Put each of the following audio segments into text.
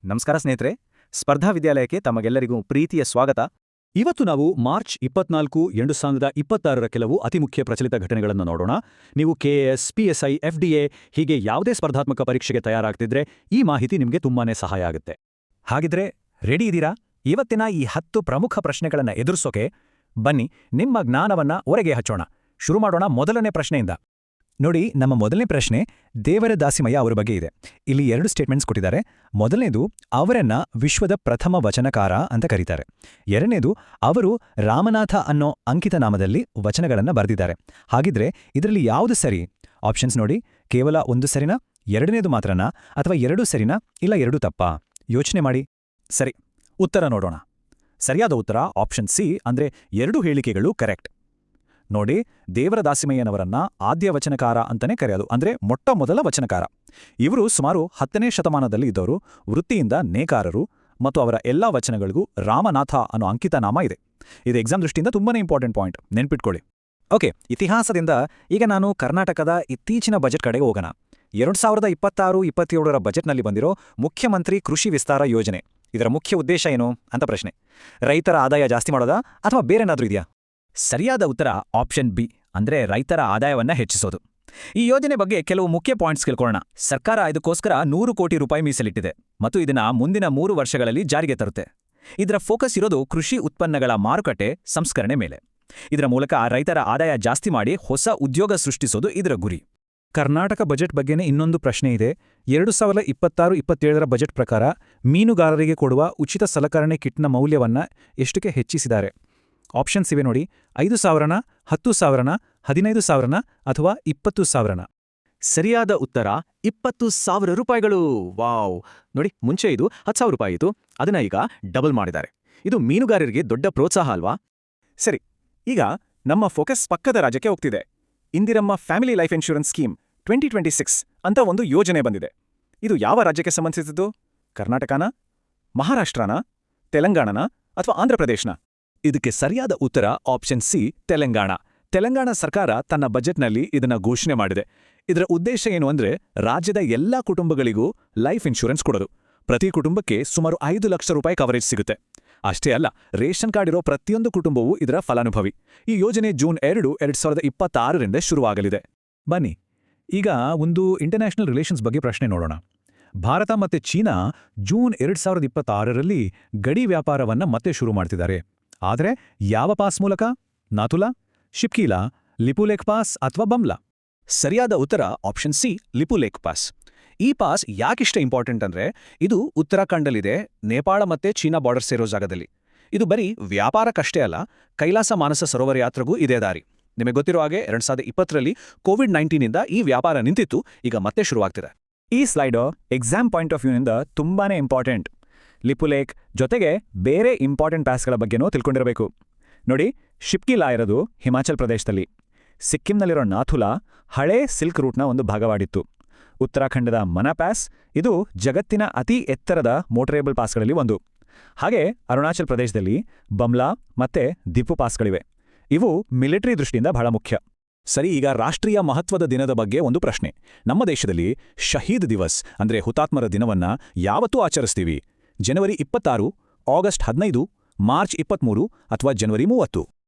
ನಮಸ್ಕಾರ ಸ್ನೇಹಿತರೆ, ಸ್ಪರ್ಧಾ ವಿದ್ಯಾಲಯಕ್ಕೆ ತಮಗೆಲ್ಲರಿಗೂ ಪ್ರೀತಿಯ ಸ್ವಾಗತ. ಇವತ್ತು ನಾವು ಮಾರ್ಚ್ 24, 2026ರ ಕೆಲವು ಅತಿ ಮುಖ್ಯ ಪ್ರಚಲಿತ ಘಟನೆಗಳನ್ನು ನೋಡೋಣ. ನೀವು ಕೆಎಎಸ್, ಪಿಎಸ್ಐ, ಎಫ್ಡಿಎ ಹೀಗೆ ಯಾವುದೇ ಸ್ಪರ್ಧಾತ್ಮಕ ಪರೀಕ್ಷೆಗೆ ತಯಾರಾಗ್ತಿದ್ರೆ ಈ ಮಾಹಿತಿ ನಿಮಗೆ ತುಂಬಾನೇ ಸಹಾಯ ಆಗುತ್ತೆ. ಹಾಗಿದ್ರೆ ರೆಡಿ ಇದೀರಾ? ಇವತ್ತಿನ ಈ 10 ಪ್ರಮುಖ ಪ್ರಶ್ನೆಗಳನ್ನು ಎದುರಿಸೋಕೆ ಬನ್ನಿ ನಿಮ್ಮ ಜ್ಞಾನವನ್ನ ಒರೆಗೆ ಹಚ್ಚೋಣ. ಶುರು ಮಾಡೋಣ ಮೊದಲನೇ ಪ್ರಶ್ನೆಯಿಂದ. ನೋಡಿ, ನಮ್ಮ ಮೊದಲನೇ ಪ್ರಶ್ನೆ ದೇವರ ದಾಸಿಮಯ್ಯ ಅವರ ಬಗ್ಗೆ ಇದೆ. ಇಲ್ಲಿ 2 ಸ್ಟೇಟ್ಮೆಂಟ್ಸ್ ಕೊಟ್ಟಿದ್ದಾರೆ. ಮೊದಲನೇದು, ಅವರನ್ನ ವಿಶ್ವದ ಪ್ರಥಮ ವಚನಕಾರ ಅಂತ ಕರೀತಾರೆ. ಎರಡನೇದು, ಅವರು ರಾಮನಾಥ ಅನ್ನೋ ಅಂಕಿತನಾಮದಲ್ಲಿ ವಚನಗಳನ್ನು ಬರೆದಿದ್ದಾರೆ. ಹಾಗಿದ್ರೆ ಇದರಲ್ಲಿ ಯಾವುದು ಸರಿ? ಆಪ್ಷನ್ಸ್ ನೋಡಿ, ಕೇವಲ ಒಂದು ಸರಿನಾ, ಎರಡನೇದು ಮಾತ್ರನಾ, ಅಥವಾ 2 ಸರಿನಾ, ಇಲ್ಲ 2 ತಪ್ಪಾ? ಯೋಚನೆ ಮಾಡಿ. ಸರಿ, ಉತ್ತರ ನೋಡೋಣ. ಸರಿಯಾದ ಉತ್ತರ ಆಪ್ಷನ್ ಸಿ, ಅಂದ್ರೆ 2 ಹೇಳಿಕೆಗಳು ಕರೆಕ್ಟ್. ನೋಡಿ, ದೇವರ ದಾಸಿಮಯ್ಯನವರನ್ನ ಆದ್ಯ ವಚನಕಾರ ಅಂತಾನೆ ಕರೆಯೋದು, ಅಂದ್ರೆ ಮೊಟ್ಟ ಮೊದಲ ವಚನಕಾರ. ಇವರು ಸುಮಾರು 10ನೇ ಶತಮಾನದಲ್ಲಿ ಇದ್ದವರು, ವೃತ್ತಿಯಿಂದ ನೇಕಾರರು, ಮತ್ತು ಅವರ ಎಲ್ಲಾ ವಚನಗಳಿಗೂ ರಾಮನಾಥ ಅನ್ನೋ ಅಂಕಿತನಾಮ ಇದೆ. ಇದು ಎಕ್ಸಾಮ್ ದೃಷ್ಟಿಯಿಂದ ತುಂಬಾನೇ ಇಂಪಾರ್ಟೆಂಟ್ ಪಾಯಿಂಟ್, ನೆನ್ಪಿಟ್ಕೊಳ್ಳಿ. ಓಕೆ, ಇತಿಹಾಸದಿಂದ ಈಗ ನಾನು ಕರ್ನಾಟಕದ ಇತ್ತೀಚಿನ ಬಜೆಟ್ ಕಡೆಗೆ ಹೋಗೋಣ. 2026-27ರ ಬಜೆಟ್ನಲ್ಲಿ ಬಂದಿರೋ ಮುಖ್ಯಮಂತ್ರಿ ಕೃಷಿ ವಿಸ್ತಾರ ಯೋಜನೆ, ಇದರ ಮುಖ್ಯ ಉದ್ದೇಶ ಏನು ಅಂತ ಪ್ರಶ್ನೆ. ರೈತರ ಆದಾಯ ಜಾಸ್ತಿ ಮಾಡೋದಾ ಅಥವಾ ಬೇರೆನಾದ್ರೂ ಇದೆಯಾ? ಸರಿಯಾದ ಉತ್ತರ ಆಪ್ಷನ್ ಬಿ, ಅಂದ್ರೆ ರೈತರ ಆದಾಯವನ್ನ ಹೆಚ್ಚಿಸೋದು. ಈ ಯೋಜನೆ ಬಗ್ಗೆ ಕೆಲವು ಮುಖ್ಯ ಪಾಯಿಂಟ್ಸ್ ಕೇಳ್ಕೊಳ್ಳೋಣ. ಸರ್ಕಾರ ಇದಕ್ಕೋಸ್ಕರ 100 ಕೋಟಿ ರೂಪಾಯಿ ಮೀಸಲಿಟ್ಟಿದೆ ಮತ್ತು ಇದನ್ನ ಮುಂದಿನ 3 ವರ್ಷಗಳಲ್ಲಿ ಜಾರಿಗೆ ತರುತ್ತೆ. ಇದರ ಫೋಕಸ್ ಇರೋದು ಕೃಷಿ ಉತ್ಪನ್ನಗಳ ಮಾರುಕಟ್ಟೆ ಸಂಸ್ಕರಣೆ ಮೇಲೆ. ಇದರ ಮೂಲಕ ರೈತರ ಆದಾಯ ಜಾಸ್ತಿ ಮಾಡಿ ಹೊಸ ಉದ್ಯೋಗ ಸೃಷ್ಟಿಸೋದು ಇದರ ಗುರಿ. ಕರ್ನಾಟಕ ಬಜೆಟ್ ಬಗ್ಗೆನೇ ಇನ್ನೊಂದು ಪ್ರಶ್ನೆ ಇದೆ. 2026-27ರ ಬಜೆಟ್ ಪ್ರಕಾರ ಮೀನುಗಾರರಿಗೆ ಕೊಡುವ ಉಚಿತ ಸಲಕರಣೆ ಕಿಟ್ನ ಮೌಲ್ಯವನ್ನ ಎಷ್ಟಕ್ಕೆ ಹೆಚ್ಚಿಸಿದ್ದಾರೆ? ಆಪ್ಷನ್ಸ್ ಇವೆ ನೋಡಿ, 5,000ನ, 10,000ನ, 15,000ನ ಅಥವಾ 20,000ನ? ಸರಿಯಾದ ಉತ್ತರ 20,000 ರೂಪಾಯಿಗಳು. ವಾವ್! ನೋಡಿ, ಮುಂಚೆ ಇದು 10,000 ರೂಪಾಯಿ ಇತ್ತು, ಅದನ್ನ ಈಗ ಡಬಲ್ ಮಾಡಿದ್ದಾರೆ. ಇದು ಮೀನುಗಾರರಿಗೆ ದೊಡ್ಡ ಪ್ರೋತ್ಸಾಹ ಅಲ್ವಾ? ಸರಿ, ಈಗ ನಮ್ಮ ಫೋಕಸ್ ಪಕ್ಕದ ರಾಜ್ಯಕ್ಕೆ ಹೋಗ್ತಿದೆ. Indiramma family life insurance scheme 2026 ಅಂತ ಒಂದು ಯೋಜನೆ ಬಂದಿದೆ. ಇದು ಯಾವ ರಾಜ್ಯಕ್ಕೆ ಸಂಬಂಧಿಸಿದ್ದು? ಕರ್ನಾಟಕನ, ಮಹಾರಾಷ್ಟ್ರನ, ತೆಲಂಗಾಣನ ಅಥವಾ ಆಂಧ್ರಪ್ರದೇಶನ? ಇದಕ್ಕೆ ಸರಿಯಾದ ಉತ್ತರ ಆಪ್ಷನ್ ಸಿ, ತೆಲಂಗಾಣ. ತೆಲಂಗಾಣ ಸರ್ಕಾರ ತನ್ನ ಬಜೆಟ್ನಲ್ಲಿ ಇದನ್ನ ಘೋಷಣೆ ಮಾಡಿದೆ. ಇದರ ಉದ್ದೇಶ ಏನು ಅಂದ್ರೆ, ರಾಜ್ಯದ ಎಲ್ಲಾ ಕುಟುಂಬಗಳಿಗೂ ಲೈಫ್ ಇನ್ಶೂರೆನ್ಸ್ ಕೊಡೋದು. ಪ್ರತಿ ಕುಟುಂಬಕ್ಕೆ ಸುಮಾರು 5 ಲಕ್ಷ ರೂಪಾಯಿ ಕವರೇಜ್ ಸಿಗುತ್ತೆ. ಅಷ್ಟೇ ಅಲ್ಲ, ರೇಷನ್ ಕಾರ್ಡ್ ಇರೋ ಪ್ರತಿಯೊಂದು ಕುಟುಂಬವೂ ಇದರ ಫಲಾನುಭವಿ. ಈ ಯೋಜನೆ ಜೂನ್ 2, 2026ರಿಂದ ಶುರುವಾಗಲಿದೆ. ಬನ್ನಿ, ಈಗ ಒಂದು ಇಂಟರ್ನ್ಯಾಷನಲ್ ರಿಲೇಷನ್ಸ್ ಬಗ್ಗೆ ಪ್ರಶ್ನೆ ನೋಡೋಣ. ಭಾರತ ಮತ್ತೆ ಚೀನಾ ಜೂನ್ 2026ರಲ್ಲಿ ಗಡಿ ವ್ಯಾಪಾರವನ್ನ ಮತ್ತೆ ಶುರು ಮಾಡ್ತಿದ್ದಾರೆ. ಆದರೆ ಯಾವ ಪಾಸ್ ಮೂಲಕ? ನಾಥುಲಾ, ಶಿಪ್ಕೀಲಾ, ಲಿಪುಲೇಖ್ ಪಾಸ್ ಅಥವಾ ಬಂಬ್ಲಾ? ಸರಿಯಾದ ಉತ್ತರ ಆಪ್ಷನ್ ಸಿ, ಲಿಪುಲೇಖ್ ಪಾಸ್. ಈ ಪಾಸ್ ಯಾಕಿಷ್ಟ ಇಂಪಾರ್ಟೆಂಟ್ ಅಂದ್ರೆ, ಇದು ಉತ್ತರಾಖಂಡಲ್ಲಿದೆ, ನೇಪಾಳ ಮತ್ತೆ ಚೀನಾ ಬಾರ್ಡರ್ ಸೇರೋ ಜಾಗದಲ್ಲಿ. ಇದು ಬರೀ ವ್ಯಾಪಾರಕ್ಕಷ್ಟೇ ಅಲ್ಲ, ಕೈಲಾಸ ಮಾನಸ ಸರೋವರ ಯಾತ್ರೆಗೂ ಇದೇ ದಾರಿ. ನಿಮಗೆ ಗೊತ್ತಿರೋ ಹಾಗೆ 2020ರಲ್ಲಿ ಕೋವಿಡ್-19ನಿಂದ ಈ ವ್ಯಾಪಾರ ನಿಂತಿತ್ತು, ಈಗ ಮತ್ತೆ ಶುರುವಾಗ್ತಿದೆ. ಈ ಸ್ಲೈಡು ಎಕ್ಸಾಮ್ ಪಾಯಿಂಟ್ ಆಫ್ ವ್ಯೂನಿಂದ ತುಂಬಾನೇ ಇಂಪಾರ್ಟೆಂಟ್. ಲಿಪುಲೇಖ್ ಜೊತೆಗೆ ಬೇರೆ ಇಂಪಾರ್ಟೆಂಟ್ ಪಾಸ್ಗಳ ಬಗ್ಗೆನೂ ತಿಳ್ಕೊಂಡಿರಬೇಕು. ನೋಡಿ, ಶಿಪ್ಕೀಲಾ ಇರೋದು ಹಿಮಾಚಲ್ ಪ್ರದೇಶದಲ್ಲಿ. ಸಿಕ್ಕಿಂನಲ್ಲಿರೋ ನಾಥುಲಾ ಹಳೇ ಸಿಲ್ಕ್ ರೂಟ್ನ ಒಂದು ಭಾಗವಾಗಿತ್ತು. ಉತ್ತರಾಖಂಡದ ಮನಾ ಪಾಸ್, ಇದು ಜಗತ್ತಿನ ಅತಿ ಎತ್ತರದ ಮೋಟರೇಬಲ್ ಪಾಸ್ಗಳಲ್ಲಿ ಒಂದು. ಹಾಗೆ ಅರುಣಾಚಲ್ ಪ್ರದೇಶದಲ್ಲಿ ಬಂಬ್ಲಾ ಮತ್ತೆ ದಿಪು ಪಾಸ್ಗಳಿವೆ. ಇವು ಮಿಲಿಟರಿ ದೃಷ್ಟಿಯಿಂದ ಬಹಳ ಮುಖ್ಯ. ಸರಿ, ಈಗ ರಾಷ್ಟ್ರೀಯ ಮಹತ್ವದ ದಿನದ ಬಗ್ಗೆ ಒಂದು ಪ್ರಶ್ನೆ. ನಮ್ಮ ದೇಶದಲ್ಲಿ ಶಹೀದ್ ದಿವಸ್ ಅಂದ್ರೆ ಹುತಾತ್ಮರ ದಿನವನ್ನ ಯಾವತ್ತೂ ಆಚರಿಸ್ತೀವಿ? ಜನವರಿ 26, ಆಗಸ್ಟ್ 15, ಮಾರ್ಚ್ 23 ಅಥವಾ ಜನವರಿ 30?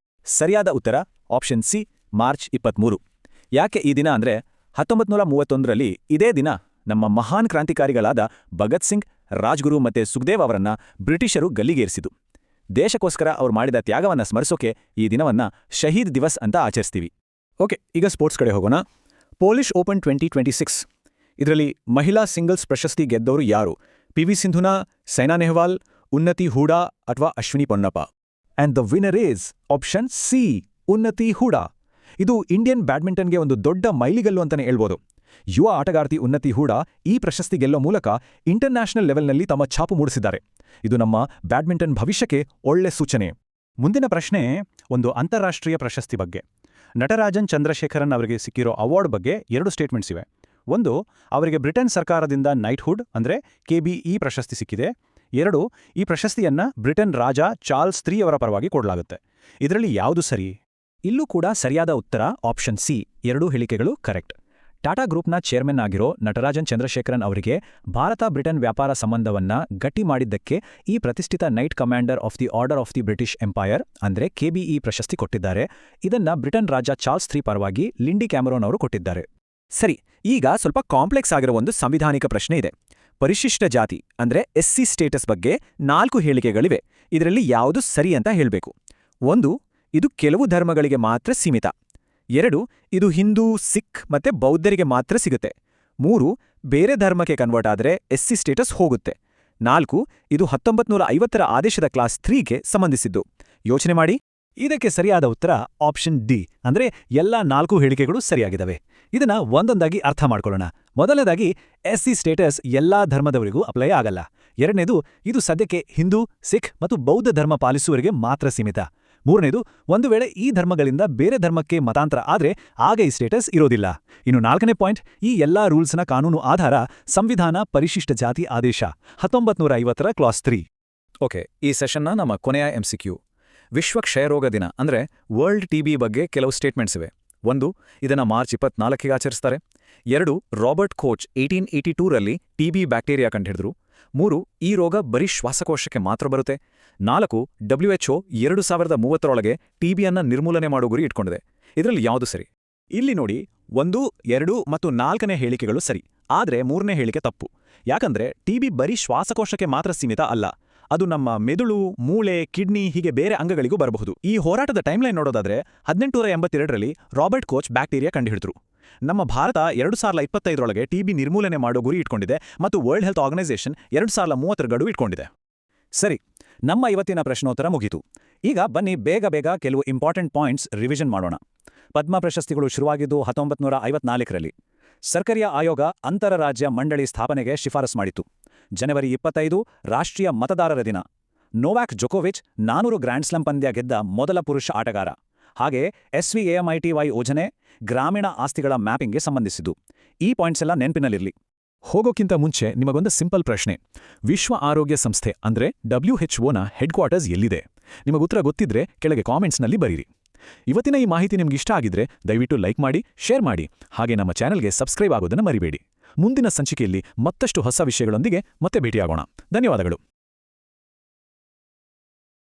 ಸರಿಯಾದ ಉತ್ತರ ಆಪ್ಷನ್ ಸಿ, ಮಾರ್ಚ್ 23. ಯಾಕೆ ಈ ದಿನ ಅಂದ್ರೆ, 1931ರಲ್ಲಿ ಇದೇ ದಿನ ನಮ್ಮ ಮಹಾನ್ ಕ್ರಾಂತಿಕಾರಿಗಳಾದ ಭಗತ್ ಸಿಂಗ್, ರಾಜ್ಗುರು ಮತ್ತೆ ಸುಖದೇವ್ ಅವರನ್ನ ಬ್ರಿಟಿಷರು ಗಲ್ಲಿಗೇರಿಸಿತು. ದೇಶಕ್ಕೋಸ್ಕರ ಅವ್ರು ಮಾಡಿದ ತ್ಯಾಗವನ್ನ ಸ್ಮರಿಸೋಕೆ ಈ ದಿನವನ್ನ ಶಹೀದ್ ದಿವಸ್ ಅಂತ ಆಚರಿಸ್ತೀವಿ. ಓಕೆ, ಈಗ ಸ್ಪೋರ್ಟ್ಸ್ ಕಡೆ ಹೋಗೋಣ. ಪೋಲಿಷ್ ಓಪನ್ 2026, ಇದರಲ್ಲಿ ಮಹಿಳಾ ಸಿಂಗಲ್ಸ್ ಪ್ರಶಸ್ತಿ ಗೆದ್ದವರು ಯಾರು? ಪಿ.ವಿ. ಸಿಂಧುನಾ, ಸೈನಾ ನೆಹ್ವಾಲ್, ಉನ್ನತಿ ಹೂಡಾ ಅಥವಾ Ashwini Ponnappa? And the winner is option C, ಉನ್ನತಿ ಹೂಡಾ. ಇದು ಇಂಡಿಯನ್ ಬ್ಯಾಡ್ಮಿಂಟನ್ಗೆ ಒಂದು ದೊಡ್ಡ ಮೈಲಿಗಲ್ಲು ಅಂತಾನೆ ಹೇಳ್ಬೋದು. ಯುವ ಆಟಗಾರ್ತಿ ಉನ್ನತಿ ಹೂಡಾ ಈ ಪ್ರಶಸ್ತಿ ಗೆಲ್ಲೋ ಮೂಲಕ ಇಂಟರ್ನ್ಯಾಷನಲ್ ಲೆವೆಲ್ನಲ್ಲಿ ತಮ್ಮ ಛಾಪು ಮೂಡಿಸಿದ್ದಾರೆ. ಇದು ನಮ್ಮ ಬ್ಯಾಡ್ಮಿಂಟನ್ ಭವಿಷ್ಯಕ್ಕೆ ಒಳ್ಳೆ ಸೂಚನೆ. ಮುಂದಿನ ಪ್ರಶ್ನೆ ಒಂದು ಅಂತಾರಾಷ್ಟ್ರೀಯ ಪ್ರಶಸ್ತಿ ಬಗ್ಗೆ. ನಟರಾಜನ್ ಚಂದ್ರಶೇಖರನ್ ಅವರಿಗೆ ಸಿಕ್ಕಿರೋ ಅವಾರ್ಡ್ ಬಗ್ಗೆ 2 ಸ್ಟೇಟ್ಮೆಂಟ್ಸ್ ಇವೆ. ಒಂದು, ಅವರಿಗೆ ಬ್ರಿಟನ್ ಸರ್ಕಾರದಿಂದ ನೈಟ್ಹುಡ್ ಅಂದ್ರೆ KBE ಪ್ರಶಸ್ತಿ ಸಿಕ್ಕಿದೆ. 2, ಈ ಪ್ರಶಸ್ತಿಯನ್ನ ಬ್ರಿಟನ್ ರಾಜ ಚಾರ್ಲ್ಸ್ III ಅವರ ಪರವಾಗಿ ಕೊಡಲಾಗುತ್ತೆ. ಇದರಲ್ಲಿ ಯಾವುದು ಸರಿ? ಇಲ್ಲೂ ಕೂಡ ಸರಿಯಾದ ಉತ್ತರ ಆಪ್ಷನ್ ಸಿ, 2 ಹೇಳಿಕೆಗಳು ಕರೆಕ್ಟ್. ಟಾಟಾ ಗ್ರೂಪ್ನ ಚೇರ್ಮನ್ ಆಗಿರೋ ನಟರಾಜನ್ ಚಂದ್ರಶೇಖರನ್ ಅವರಿಗೆ ಭಾರತ ಬ್ರಿಟನ್ ವ್ಯಾಪಾರ ಸಂಬಂಧವನ್ನ ಗಟ್ಟಿ ಮಾಡಿದ್ದಕ್ಕೆ ಈ ಪ್ರತಿಷ್ಠಿತ night commander of the order of the British empire ಅಂದ್ರೆ KBE ಪ್ರಶಸ್ತಿ ಕೊಟ್ಟಿದ್ದಾರೆ. ಇದನ್ನ ಬ್ರಿಟನ್ ರಾಜ ಚಾರ್ಲ್ಸ್ III ಪರವಾಗಿ ಲಿಂಡಿ ಕ್ಯಾಮರೋನ್ ಅವರು ಕೊಟ್ಟಿದ್ದಾರೆ. ಸರಿ, ಈಗ ಸ್ವಲ್ಪ ಕಾಂಪ್ಲೆಕ್ಸ್ ಆಗಿರೋ ಒಂದು ಸಂವಿಧಾನಿಕ ಪ್ರಶ್ನೆ ಇದೆ. ಪರಿಶಿಷ್ಟ ಜಾತಿ ಅಂದ್ರೆ SC ಸ್ಟೇಟಸ್ ಬಗ್ಗೆ 4 ಹೇಳಿಕೆಗಳಿವೆ. ಇದರಲ್ಲಿ ಯಾವುದು ಸರಿ ಅಂತ ಹೇಳಬೇಕು. 1, ಇದು ಕೆಲವು ಧರ್ಮಗಳಿಗೆ ಮಾತ್ರ ಸೀಮಿತ. 2, ಇದು ಹಿಂದೂ, ಸಿಖ್ ಮತ್ತೆ ಬೌದ್ಧರಿಗೆ ಮಾತ್ರ ಸಿಗುತ್ತೆ. 3, ಬೇರೆ ಧರ್ಮಕ್ಕೆ ಕನ್ವರ್ಟ್ ಆದರೆ SC ಸ್ಟೇಟಸ್ ಹೋಗುತ್ತೆ. 4, ಇದು 1950ರ ಆದೇಶದ ಕ್ಲಾಸ್ 3ಗೆ ಸಂಬಂಧಿಸಿದ್ದು. ಯೋಚನೆ ಮಾಡಿ. ಇದಕ್ಕೆ ಸರಿಯಾದ ಉತ್ತರ ಆಪ್ಷನ್ ಡಿ, ಅಂದ್ರೆ ಎಲ್ಲಾ 4 ಹೇಳಿಕೆಗಳು ಸರಿಯಾಗಿದ್ದಾವೆ. ಇದನ್ನ ಒಂದೊಂದಾಗಿ ಅರ್ಥ ಮಾಡ್ಕೊಳ್ಳೋಣ. ಮೊದಲನೇದಾಗಿ SC ಸ್ಟೇಟಸ್ ಎಲ್ಲಾ ಧರ್ಮದವರಿಗೂ ಅಪ್ಲೈ ಆಗಲ್ಲ. ಎರಡನೇದು, ಇದು ಸದ್ಯಕ್ಕೆ ಹಿಂದೂ, ಸಿಖ್ ಮತ್ತು ಬೌದ್ಧ ಧರ್ಮ ಪಾಲಿಸುವವರಿಗೆ ಮಾತ್ರ ಸೀಮಿತ. ಮೂರನೇದು, ಒಂದು ವೇಳೆ ಈ ಧರ್ಮಗಳಿಂದ ಬೇರೆ ಧರ್ಮಕ್ಕೆ ಮತಾಂತರ ಆದ್ರೆ ಆಗ ಈ ಸ್ಟೇಟಸ್ ಇರೋದಿಲ್ಲ. ಇನ್ನು 4ನೇ ಪಾಯಿಂಟ್, ಈ ಎಲ್ಲಾ ರೂಲ್ಸ್ನ ಕಾನೂನು ಆಧಾರ ಸಂವಿಧಾನ ಪರಿಶಿಷ್ಟ ಜಾತಿ ಆದೇಶ 1950ರ ಕ್ಲಾಸ್ 3. ಓಕೆ, ಈ ಸೆಷನ್ನ ನಮ್ಮ ಕೊನೆಯ MCQ. ವಿಶ್ವ ಕ್ಷಯರೋಗ ದಿನ ಅಂದ್ರೆ ವರ್ಲ್ಡ್ TB ಬಗ್ಗೆ ಕೆಲವು ಸ್ಟೇಟ್ಮೆಂಟ್ಸ್ ಇವೆ. 1, ಇದನ್ನ ಮಾರ್ಚ್ 24ಗೆ ಆಚರಿಸ್ತಾರೆ. 2, ರಾಬರ್ಟ್ ಕೋಚ್ 1882ರಲ್ಲಿ TB ಬ್ಯಾಕ್ಟೀರಿಯಾ ಕಂಡುಹಿಡಿದ್ರು. 3, ಈ ರೋಗ ಬರೀ ಶ್ವಾಸಕೋಶಕ್ಕೆ ಮಾತ್ರ ಬರುತ್ತೆ. 4, WHO 2030ರೊಳಗೆ TBಯನ್ನ ನಿರ್ಮೂಲನೆ ಮಾಡೋ ಗುರಿ ಇಟ್ಕೊಂಡಿದೆ. ಇದರಲ್ಲಿ ಯಾವುದು ಸರಿ? ಇಲ್ಲಿ ನೋಡಿ, 1, 2 ಮತ್ತು 4ನೇ ಹೇಳಿಕೆಗಳು ಸರಿ. ಆದ್ರೆ 3ನೇ ಹೇಳಿಕೆ ತಪ್ಪು. ಯಾಕಂದ್ರೆ TB ಬರೀ ಶ್ವಾಸಕೋಶಕ್ಕೆ ಮಾತ್ರ ಸೀಮಿತ ಅಲ್ಲ. ಅದು ನಮ್ಮ ಮೆದುಳು, ಮೂಳೆ, ಕಿಡ್ನಿ ಹೀಗೆ ಬೇರೆ ಅಂಗಗಳಿಗೂ ಬರಬಹುದು. ಈ ಹೋರಾಟದ ಟೈಮ್ಲೈನ್ ನೋಡೋದಾದ್ರೆ 1882ರಲ್ಲಿ ರಾಬರ್ಟ್ ಕೋಚ್ ಬ್ಯಾಕ್ಟೀರಿಯಾ ಕಂಡುಹಿಡಿದ್ರು. ನಮ್ಮ ಭಾರತ 2025ರೊಳಗೆ TB ನಿರ್ಮೂಲನೆ ಮಾಡೋ ಗುರಿ ಇಟ್ಕೊಂಡಿದೆ ಮತ್ತು ವರ್ಲ್ಡ್ ಹೆಲ್ತ್ ಆರ್ಗನೈಸೇಷನ್ 2030ರ ಗಡುವು ಇಟ್ಕೊಂಡಿದೆ. ಸರಿ, ನಮ್ಮ ಇವತ್ತಿನ ಪ್ರಶ್ನೋತ್ತರ ಮುಗೀತು. ಈಗ ಬನ್ನಿ ಬೇಗ ಕೆಲವು ಇಂಪಾರ್ಟೆಂಟ್ ಪಾಯಿಂಟ್ಸ್ ರಿವಿಷನ್ ಮಾಡೋಣ. ಪದ್ಮ ಪ್ರಶಸ್ತಿಗಳು ಶುರುವಾಗಿದ್ದು 1954ರಲ್ಲಿ. ಸರ್ಕಾರಿ ಆಯೋಗ ಅಂತರರಾಜ್ಯ ಮಂಡಳಿ ಸ್ಥಾಪನೆಗೆ ಶಿಫಾರಸು ಮಾಡಿತು. ಜನವರಿ 25 ರಾಷ್ಟ್ರೀಯ ಮತದಾರರ ದಿನ. ನೋವಾಕ್ ಜೊಕೋವಿಚ್ 400 ಗ್ರ್ಯಾಂಡ್ ಸ್ಲಾಮ್ ಪಂದ್ಯ ಗೆದ್ದ ಮೊದಲ ಪುರುಷ ಆಟಗಾರ. ಹಾಗೆ SVAMITY ಯೋಜನೆ ಗ್ರಾಮೀಣ ಆಸ್ತಿಗಳ ಮ್ಯಾಪಿಂಗ್ಗೆ ಸಂಬಂಧಿಸಿದ್ದು. ಈ ಪಾಯಿಂಟ್ಸ್ ಎಲ್ಲ ನೆನಪಿನಲ್ಲಿರಲಿ. ಹೋಗೋಕ್ಕಿಂತ ಮುಂಚೆ ನಿಮಗೊಂದು ಸಿಂಪಲ್ ಪ್ರಶ್ನೆ. ವಿಶ್ವ ಆರೋಗ್ಯ ಸಂಸ್ಥೆ ಅಂದ್ರೆ WHOನ ಹೆಡ್ ಕ್ವಾರ್ಟರ್ಸ್ ಎಲ್ಲಿದೆ? ನಿಮಗೆ ಉತ್ತರ ಗೊತ್ತಿದ್ರೆ ಕೆಳಗೆ ಕಾಮೆಂಟ್ಸ್ನಲ್ಲಿ ಬರೀರಿ. ಇವತ್ತಿನ ಈ ಮಾಹಿತಿ ನಿಮ್ಗೆ ಇಷ್ಟ ಆಗಿದ್ರೆ ದಯವಿಟ್ಟು ಲೈಕ್ ಮಾಡಿ, ಶೇರ್ ಮಾಡಿ, ಹಾಗೆ ನಮ್ಮ ಚಾನೆಲ್ಗೆ ಸಬ್ಸ್ಕ್ರೈಬ್ ಆಗೋದನ್ನು ಮರಿಬೇಡಿ. ಮುಂದಿನ ಸಂಚಿಕೆಯಲ್ಲಿ ಮತ್ತಷ್ಟು ಹೊಸ ವಿಷಯಗಳೊಂದಿಗೆ ಮತ್ತೆ ಭೇಟಿಯಾಗೋಣ. ಧನ್ಯವಾದಗಳು.